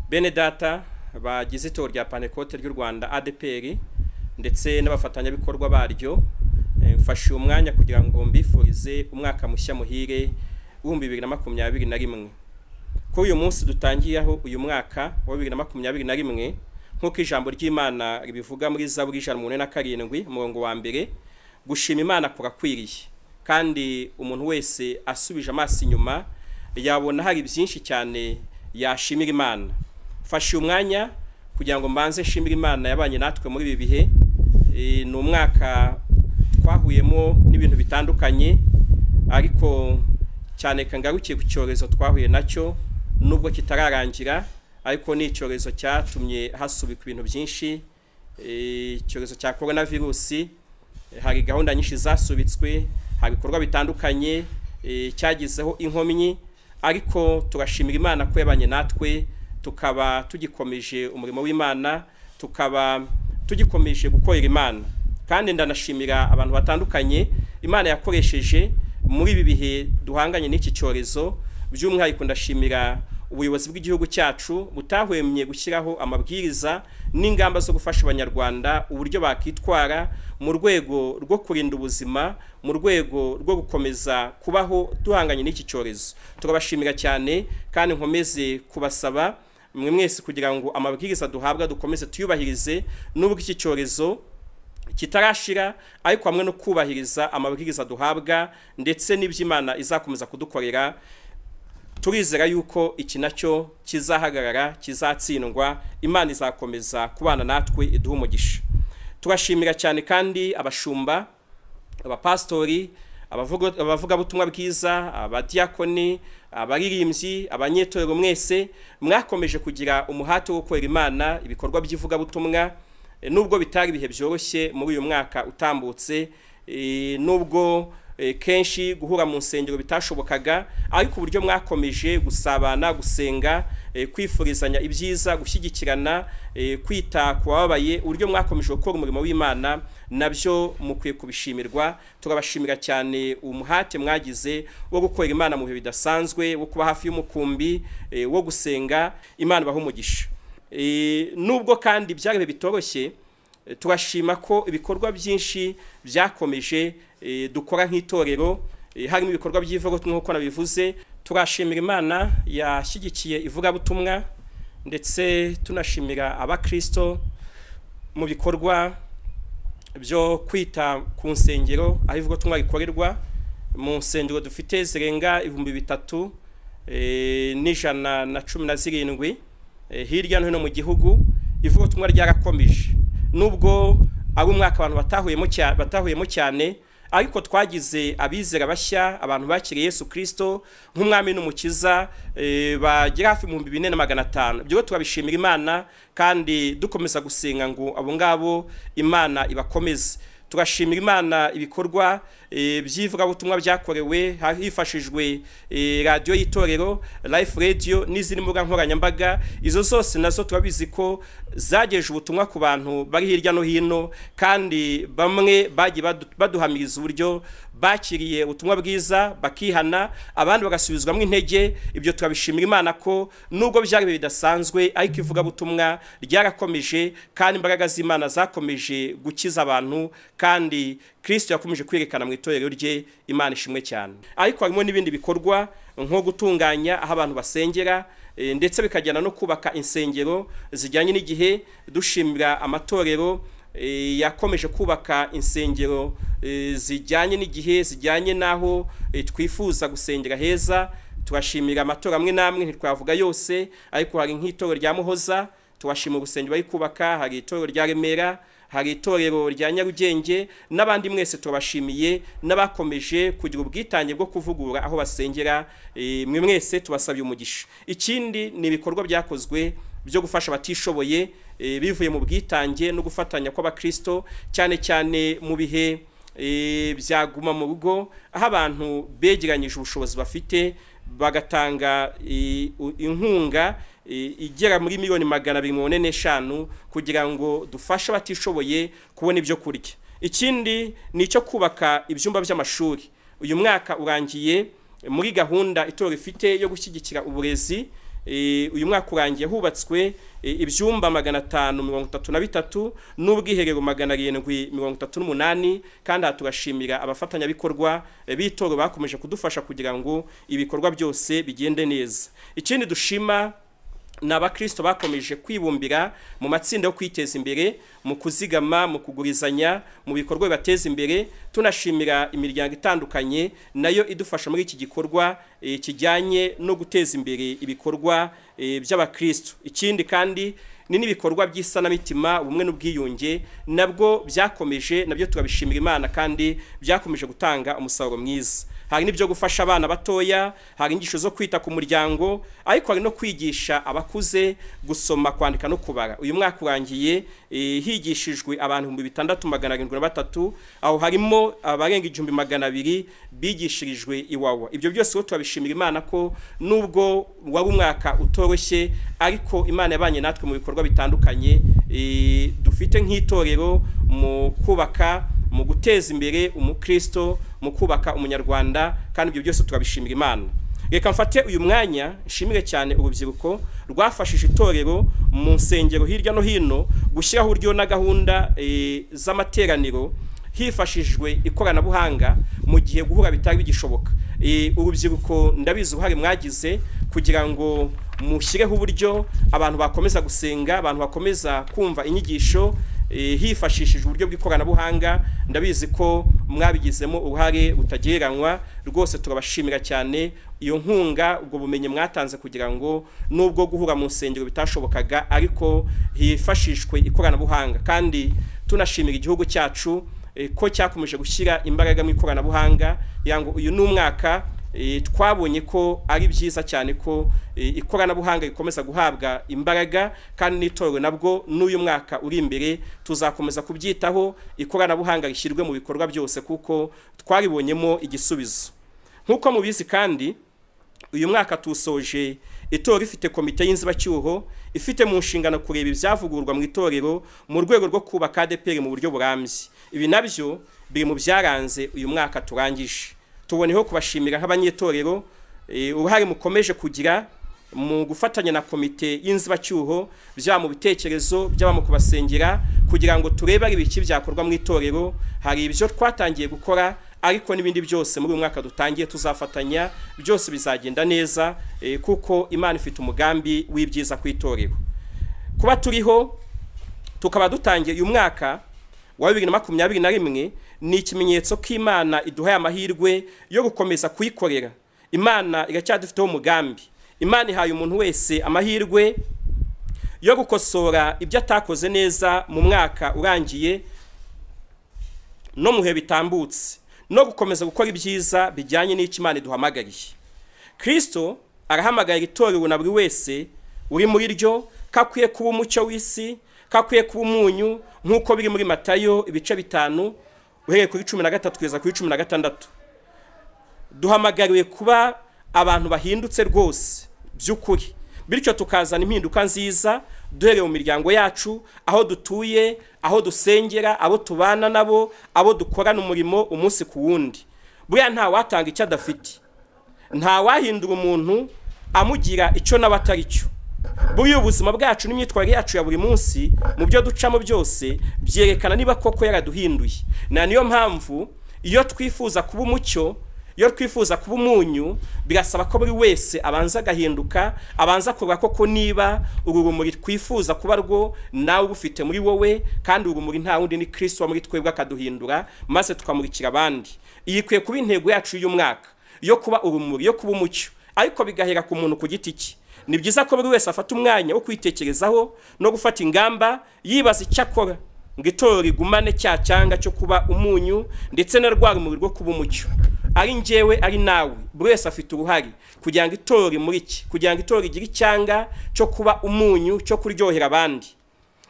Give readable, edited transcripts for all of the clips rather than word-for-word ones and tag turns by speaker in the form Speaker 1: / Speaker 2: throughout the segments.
Speaker 1: Bene data bagize itorero rya Pentecote ry'u Rwanda ADPR ndetse n'abafatanyabikorwa baryo, mfashe umwanya kugira ngo mbifurize umwaka mushya muhire 2021. Ko uyu munsi dutangiyeho uyu mwaka wa 2021 nk'uko ijambo ry'Imana ribivuga muri Zaburi 147 umurongo wa mbere, gushima Imana kurakwiriye, kandi umuntu wese asubije amaso inyuma yabona hari byinshi cyane yashimira Imana. Fashe umwanya kugira ngo mbanze nshimira Imana yabanye natwe muri ibi bihe. Ni umwaka twahuyemo n'ibintu bitandukanye, ariko cyane kangarukiye ku cyorezo twahuye nacyo, nubwo kitararangira, ariko ni icyorezo cyatumye hasubika ibintu byinshi. Icyorezo cya coronavirus, hari gahunda nyinshi zasubitswe, hari bikorwa bitandukanye cyagizeho inkomyi, ariko turashimira Imana ko yabanye natwe, tukaba tugikomeje umurimo w'Imana, tukaba tugikomeje gukorera Imana. Kandi ndanashimira abantu batandukanye Imana yakoresheje muri ibi bihe duhanganye n'iki cyorezo. By'umwihariko ndashimira ubuyobozi bw'igihugu cyacu butahwemye gushyiraho amabwiriza n'ingamba zo gufasha abanyarwanda uburyo bakitwara mu rwego rwo kurinda ubuzima, mu rwego rwo gukomeza kubaho duhanganye n'iki cyorezo. Turabashimira cyane, kandi nkomeze kubasaba mwe mwese kugira ngo amabwiriza duhabwa dukomeze tuyubahirize, nubwo iki cyorezo kitarashira, ariko hamwe no kubahiriza amabwiriza duhabwa ndetse n'iby'Imana izakomeza kudukorera. Turizera yuko iki nacyo kizahagarara, kizatsindwa, Imana izakomeza kubana natwe iduha umugisha. Turashimira cyane kandi abashumba, abapastori, abavuga butumwa bwiza, abadiakoni, abaririmbyi, abanyetorero mwese mwakomeje kugira umuhate wo gukorera Imana ibikorwa by'ivuga butumwa, nubwo bitari bihe byoroshye muri uyu mwaka utambutse, nubwo kenshi guhura mu nsengero bitashobokaga, ariko uburyo mwakomeje gusabana, gusenga, kwifurizanya ibyiza, gushyigikirana, kwita ku bababaye, uburyo mwakomeje gukora umurimo w'Imana, nabyo mukwiye kubishimirwa. Turabashimira cyane umuhate mwagize wo gukorera Imana mu bihe bidasanzwe, wo kuba hafi y'umukumbi, wo gusenga. Imana ibahe umugisha. Nubwo kandi byari bitoroshye, turashima ko ibikorwa byinshi byakomeje dukora nk'itorero, harimo ibikorwa by'ivugabutumwa nk'uko nabivuze. Turashimira Imana yashyigikiye ivugabutumwa, ndetse tunashimira abakristo mu bikorwa byo kwita ku nsengero aho ivugabutumwa rikorerwa. Mu nsengero dufite zirenga 3,117 hirya no hino mu gihugu. Ivugabutumwa ryarakomeje, nubwo ari umwaka abantu batahuyemo cyane, ariko twagize abizera bashya, abantu bakiriye Yesu Kristo nk'umwami n'umukiza bagira hafi 4,500. Byo turabishimira Imana, kandi dukomeza gusenga ngo abo ngabo Imana ibakomeze. Turashimira Imana ibikorwa by'ivugabutumwa byakorewe hifashijwe radio y'itorero, Life Radio n'izindi mbuga nkoranyambaga. Izo zose nazo turabizi ko zageje ubutumwa ku bantu bari hirya no hino, kandi bamwe bagiye baduhamiriza uburyo bakiriye ubutumwa bwiza bakihana, abandi bagasubizwamo intege. Ibyo turabishimira Imana ko nubwo byari bidasanzwe, ariko ivugabutumwa ryarakomeje, kandi imbaraga z'Imana zakomeje gukiza abantu, kandi Kristo yakomeje kwerekana mu itorero rye. Imana ishimwe cyane. Ariko harimo n'ibindi bikorwa nko gutunganya aho abantu basengera, ndetse bikajyana no kubaka insengero zijyanye n'igihe. Dushimira amatorero yakomeje kubaka insengero zijyanye n'igihe, zijyanye naho twifuza gusengera heza. Turashimira amatorero amwe namwe, ntitwavuga yose, ariko hari nk'itorero rya Muhoza turashimira urusengero bari kubaka, hari itorero rya Remera, hari itorero rya Nyarugenge, n'abandi mwese turabashimiye, n'abakomeje kugira ubwitange bwo kuvugura aho basengera. Mwe mwese tubasabye umugisha. Ikindi ni ibikorwa byakozwe byo gufasha abatishoboye, bivuye mu bwitange no gufatanya kw'abakristo, cyane cyane mu bihe byaguma mu rugo, aho abantu begeranyije ubushobozi bafite bagatanga inkunga igera muri 245 kugira ngo dufashe abatishoboye kubona ibyo kurya. Ikindi ni icyo kubaka ibyumba by'amashuri. Uyu mwaka urangiye muri gahunda itorero ifite yo gushyigikira uburezi, uyu mwaka urangiye hubatswe ibyumba 533 n'ubwiherero 738, kandi turashimira abafatanyabikorwa b'itoro bakomeje kudufasha kugira ngo ibikorwa byose bigende neza. Ikindi dushima n'abakristo bakomeje kwibumbira mu matsinda yo kwiteza imbere, mu kuzigama, mu kugurizanya, mu bikorwa bibateza imbere. Tunashimira imiryango itandukanye nayo idufasha muri iki gikorwa kijyanye no guteza imbere ibikorwa by'abakristo. Ikindi kandi ni n'ibikorwa by'isanamitima, ubumwe n'ubwiyunge, nabwo byakomeje, nabyo turabishimira Imana kandi byakomeje gutanga umusaruro mwiza. Hari n'ibyo gufasha abana batoya, hari inyigisho zo kwita ku muryango, ariko hari no kwigisha abakuze gusoma, kwandika no kubara. Uyu mwaka urangiye higishijwe abantu 6,703, aho harimo abarenga 1,200 bigishirijwe Iwawa. Ibyo byose turabishimira Imana ko nubwo wari umwaka utoroshye, ariko Imana yabanye natwe mu bikorwa bitandukanye dufite nk'itorero, mu kubaka, mu guteza imbere umukristo, mu kubaka umunyarwanda, kandi ibyo byose turabishimira Imana. Reka mfate uyu mwanya nshimire cyane urubyiruko rwafashije itorero mu nsengero hirya no hino gushyiraho uburyo na gahunda z'amateraniro hifashishijwe ikoranabuhanga mu gihe guhura bitari bigishoboka. Urubyiruko ndabizi uruhare mwagize kugira ngo mushyireho uburyo abantu bakomeza gusenga, abantu bakomeza kumva inyigisho hifashishije uburyo bw'ikoranabuhanga. Ndabizi ko mwabigizemo uruhare butagereranywa, rwose turabashimira cyane iyo nkunga, ubwo bumenyi mwatanze kugira ngo nubwo guhura mu nsengero bitashobokaga, ariko hifashishwe ikoranabuhanga. Kandi tunashimira igihugu cyacu ko cyakomeje gushyira imbaraga mu ikoranabuhanga, yango uyu n'umwaka twabonye ko ari byiza cyane ko ikoranabuhanga rikomeza guhabwa imbaraga, kandi n'itorero nabwo n'uyu mwaka uri imbere tuzakomeza kubyitaho, ikoranabuhanga rishyirwe mu bikorwa byose kuko twaribonyemo igisubizo. Nk'uko mubizi kandi uyu mwaka tusoje itorero rifite komite y'inzibacyuho ifite mu nshingano kureba ibyavugurwa mu itorero mu rwego rwo kubaka ADPR mu buryo burambye. Ibi nabyo biri mu byaranze uyu mwaka turangije. Tuboneho kubashimira nk'abanyetorero uruhare mukomeje kugira mu gufatanya na komite y'inzibacyuho, byaba mu bitekerezo, byaba mu kubasengera, kugira ngo turebe ari ibiki byakorwa mu itorero. Hari ibyo twatangiye gukora, ariko n'ibindi byose muri uyu mwaka dutangiye tuzafatanya, byose bizagenda neza kuko Imana ifite umugambi w'ibyiza ku itorero. Kuba turiho tukaba dutangiye uyu mwaka wa 2021 ni ikimenyetso ko Imana iduhaye amahirwe yo gukomeza kuyikorera. Imana iracyadufiteho umugambi. Imana ihaye umuntu wese amahirwe yo gukosora ibyo atakoze neza mu mwaka urangiye no muhe bitambutse, no gukomeza gukora ibyiza bijyanye n'icyo Imana iduhamagariye. Kristo arahamagarira itorero na buri wese uri muri ryo kakwiye kuba umucyo w'isi, kakwiye kuba umunyu, nk'uko biri muri Matayo ibice 5 uhereye kuri 13 kugeza kuri 16. Duhamagariwe kuba abantu bahindutse rwose by'ukuri, bityo tukazana impinduka nziza duhereye mu miryango yacu, aho dutuye, aho dusengera, abo tubana nabo, abo dukorana umurimo umunsi ku wundi. Buriya nta watanga icyo adafite, nta wahindura umuntu amugira icyo nawe atari cyo. Buriya ubuzima bwacu n'imyitwarire yacu ya buri munsi mu byo ducamo byose byerekana niba koko yaraduhinduye. Na niyo mpamvu iyo twifuza kuba umucyo, iyo twifuza kuba umunyu, birasaba ko buri wese abanza gahinduka, abanza kuvuga koko niba urumuri twifuza kuba rwo nawe ufite muri wowe, kandi urumuri nta wundi ni Kristo wa muri twebwe akaduhindura, maze tukamurikira abandi. Iyi kwiye kuba intego yacu y'umwaka, yo kuba urumuri, yo kuba umucyo, ariko bigahera ku muntu ku giti cye. Ni byiza ko buri wese afata umwanya wo kwitekerezaho no gufata ingamba, yibaza icyo akora ngo itorero rigumane cya cyanga cyo kuba umunyu ndetse na rwa rumuri rwo kuba umucyo. Ari njyewe ari nawe, buri wese afite uruhari kugira ngo itorero rimurike, kugira ngo itorero rigire icyanga cyo kuba umunyu, cyo kuryohera abandi.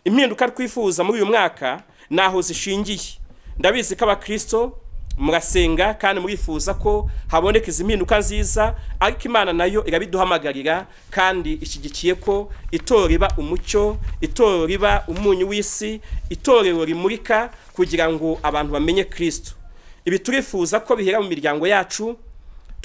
Speaker 1: Impinduka twifuza muri uyu mwaka naho zishingiye. Ndabizi ko abakristo murasenga kandi murifuza ko haboneka izi mpinduka nziza, ariko Imana nayo irabiduhamagarira kandi ishyigikiye ko itorero riba umucyo, itorero riba umunyu w'isi, itorero rimurika kugira ngo abantu bamenye Kristo. Ibi turifuza ko bihera mu miryango yacu,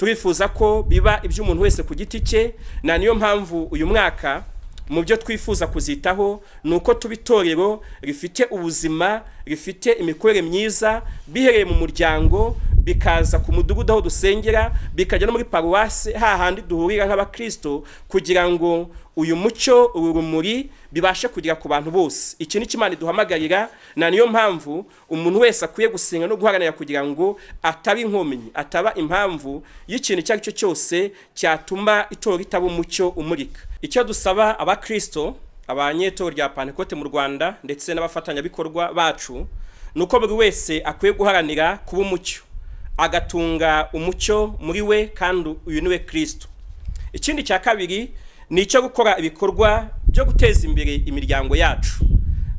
Speaker 1: turifuza ko biba iby'umuntu wese ku giti cye, na niyo mpamvu uyu mwaka mu byo twifuza kuzitaho nuko tuba itorero rifite ubuzima, rifite imikorere myiza, bihereye mu muryango bikaza ku mudugudu aho dusengera, bikajya no muri paruwase hahandi duhurira nk'abakristo, kugira ngo uyu mucyo, uru rumuri bibashe kugera ku bantu bose. Iki ni Imana iduhamagarira, na niyo mpamvu umuntu wese akwiye gusenga no guharanira kugira ngo ataba inkomyi, ataba impamvu y'ikintu icyo ari cyo cyose cyatuma itorero ritaba umucyo umurika. Icyo dusaba abakristo, abanyetorero rya Pantekote mu Rwanda ndetse n'abafatanyabikorwa bacu, nuko buri wese akwiye guharanira kuba umucyo, agatunga umucyo muri we, kandi uyu niwe Kristo. Ikindi cya kabiri ni icyo gukora ibikorwa byo guteza imbere imiryango yacu.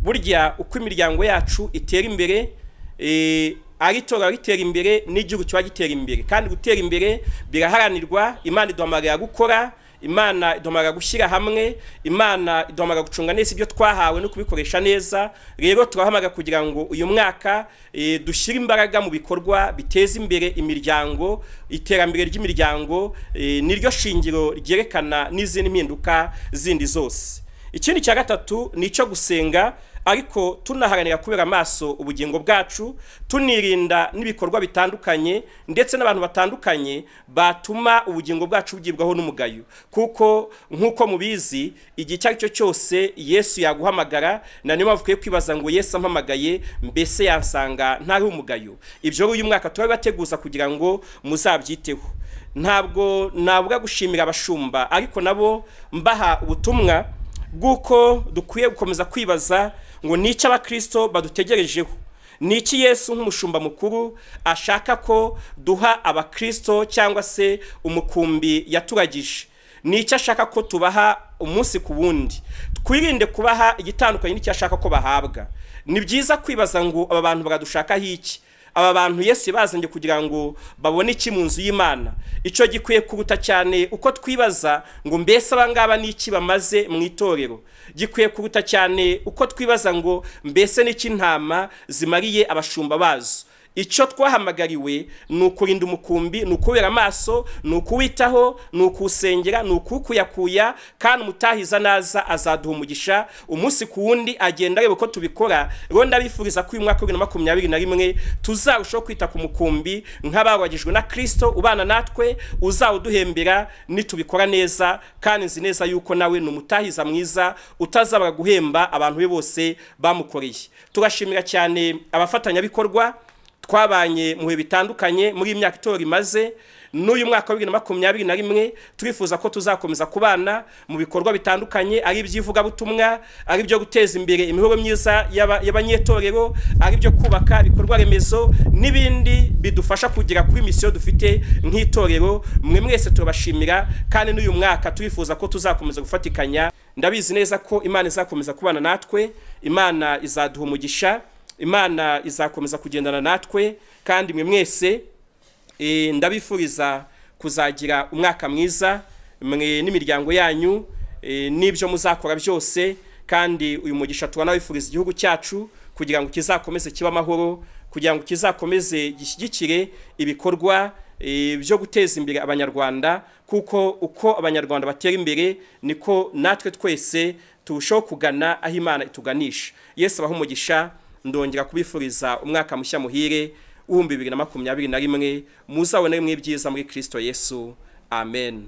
Speaker 1: Burya uko imiryango yacu itera imbere, ari itorero ritera imbere n'igihugu kiba gitera imbere, kandi gutera imbere biraharanirwa. Imana iduhamagarira gukora, Imana iduhamagarira gushyira hamwe, Imana iduhamagarira gucunga neza ibyo twahawe no kubikoresha neza. Rero turahamagara kugira ngo uyu mwaka dushyire imbaraga mu bikorwa biteza imbere imiryango, iterambere ry'imiryango niryo shingiro ryerekana n'izindi mpinduka zindi zose. Ikindi cya gatatu ni icyo gusenga, ariko tunaharanira kubera amaso ubugingo bwacu, tunirinda n'ibikorwa bitandukanye ndetse n'abantu batandukanye batuma ubugingo bwacu bugibwaho n'umugayo. Kuko nk'uko mubizi, igihe icyo ari cyo cyose Yesu yaguhamagara, na niyo mpamvu ukwiye kwibaza ngo Yesu ampamagaye mbese yansanga ntari umugayo. Ibyo uyu mwaka turabibateguza kugira ngo muzabyiteho. Ntabwo navuga gushimira abashumba, ariko nabo mbaha ubutumwa bw'uko dukwiye gukomeza kwibaza ngo nicyo abakristo badutegerejeho, niki Yesu nk'umushumba mukuru ashaka ko duha abakristo cyangwa se umukumbi yaturagije, nicyo ashaka ko tubaha umunsi ku wundi. Twirinde kubaha igitandukanye n'icyo ashaka ko bahabwa. Ni byiza kwibaza ngo aba bantu baradushakaho iki, aba bantu Yesu bazanye kugira ngo babone iki mu nzu y'Imana. Icyo gikwiye kuruta cyane uko twibaza ngo mbese abangaba n'iki bamaze mu itorero. Gikwiye kuruta cyane uko twibaza ngo mbese n'iki ntama zimariye abashumba bazo. Icyo twahamagariwe ni ukurinda umukumbi, ni ukubera amaso, ni ukuwitaho, ni ukuwusengera, ni ukuwukuyakuya, kandi umutahiza naza azaduha umugisha umunsi ku wundi, agenda areba uko tubikora. Rero ndabifuriza ko uyu mwaka wa 2021 tuzarushaho kwita ku mukumbi nk'abaragijwe na Kristo ubana natwe, uzawuduhembera nitubikora neza, kandi nzi neza yuko nawe ni umutahiza mwiza utazabura guhemba abantu be bose bamukoreye. Turashimira cyane abafatanyabikorwa twabanye mu bihe bitandukanye muri imyaka itorero imaze. N'uyu mwaka wa 2021 turifuza ko tuzakomeza kubana mu bikorwa bitandukanye, ari iby'ivugabutumwa, ari byo guteza imbere imihogo myiza y'abanyetorero, ari byo kubaka ibikorwa remezo n'ibindi bidufasha kugera kuri misiyo dufite nk'itorero. Mwe mwese turabashimira, kandi n'uyu mwaka turifuza ko tuzakomeza gufatikanya. Ndabizi neza ko Imana izakomeza kubana natwe, Imana izaduha umugisha, Imana izakomeza kugendana natwe, kandi mwe mwese ndabifuriza kuzagira umwaka mwiza, mwe n'imiryango yanyu, n'ibyo muzakora byose. Kandi uyu mugisha turanabifuriza igihugu cyacu kugira ngo kizakomeze kiba amahoro, kugira ngo kizakomeze gishyigikire ibikorwa byo guteza imbere abanyarwanda, kuko uko abanyarwanda batera imbere niko natwe twese turushaho kugana aho Imana ituganisha. Yesu abaha umugisha. Ndongera kubifuriza umwaka mushya muhire 2021, muzabone mwe byiza muri Kristo Yesu. Amen.